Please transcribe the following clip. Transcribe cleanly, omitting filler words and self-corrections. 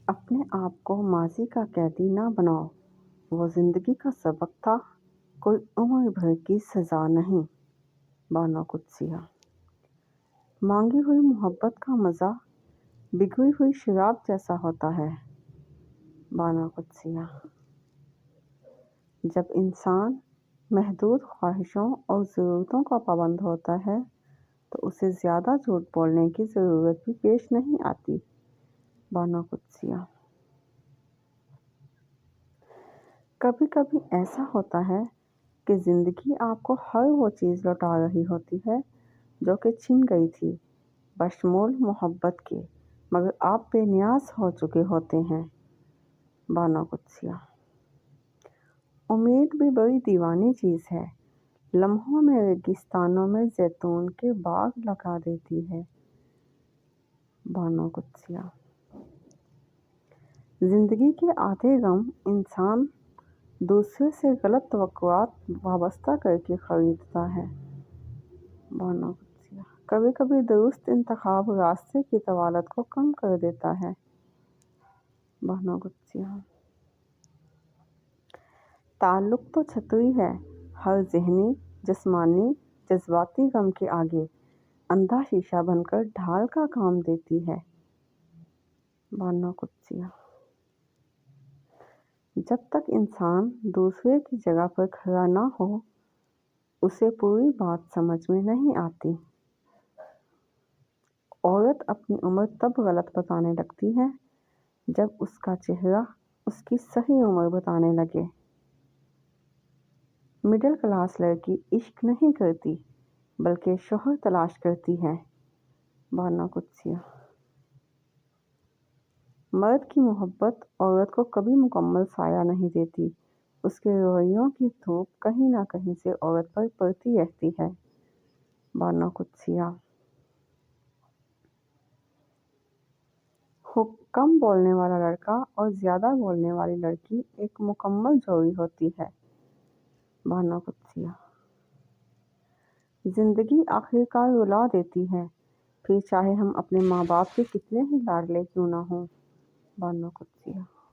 اپنے آپ کو ماضی کا قیدی نہ بناؤ، وہ زندگی کا سبق تھا، کوئی عمر بھر کی سزا نہیں۔ بانو قدسیہ۔ مانگی ہوئی محبت کا مزہ بگڑی ہوئی شراب جیسا ہوتا ہے۔ بانو قدسیہ۔ جب انسان محدود خواہشوں اور ضرورتوں کا پابند ہوتا ہے تو اسے زیادہ جھوٹ بولنے کی ضرورت بھی پیش نہیں آتی۔ بانو قدسیہ۔ کبھی کبھی ایسا ہوتا ہے کہ زندگی آپ کو ہر وہ چیز لوٹا رہی ہوتی ہے جو کہ چھن گئی تھی، بشمول محبت کے، مگر آپ بے نیاز ہو چکے ہوتے ہیں۔ بانو قدسیہ۔ امید بھی بڑی دیوانی چیز ہے، لمحوں میں ریگستانوں میں زیتون کے باغ لگا دیتی ہے۔ بانو قدسیہ۔ زندگی کے آدھے غم انسان دوسرے سے غلط توقعات وابستہ کر کے خریدتا ہے۔ بانو قدسیہ۔ کبھی کبھی درست انتخاب راستے کی طوالت کو کم کر دیتا ہے۔ بانو قدسیہ۔ تعلق تو چھتری ہے، ہر ذہنی، جسمانی، جذباتی غم کے آگے اندھا شیشہ بن کر ڈھال کا کام دیتی ہے۔ بانو قدسیہ۔ جب تک انسان دوسرے کی جگہ پر کھڑا نہ ہو، اسے پوری بات سمجھ میں نہیں آتی۔ عورت اپنی عمر تب غلط بتانے لگتی ہے جب اس کا چہرہ اس کی صحیح عمر بتانے لگے۔ مڈل کلاس لڑکی عشق نہیں کرتی بلکہ شوہر تلاش کرتی ہے۔ بانو قدسیہ۔ مرد کی محبت عورت کو کبھی مکمل سایہ نہیں دیتی، اس کے رویوں کی دھوپ کہیں نہ کہیں سے عورت پر پڑتی رہتی ہے۔ بانو قدسیہ۔ کم بولنے والا لڑکا اور زیادہ بولنے والی لڑکی ایک مکمل جوڑی ہوتی ہے۔ بانو قدسیہ۔ زندگی آخرکار رلا دیتی ہے، پھر چاہے ہم اپنے ماں باپ کے کتنے ہی لاڈلے کیوں نہ ہوں۔ بانو قدسیہ۔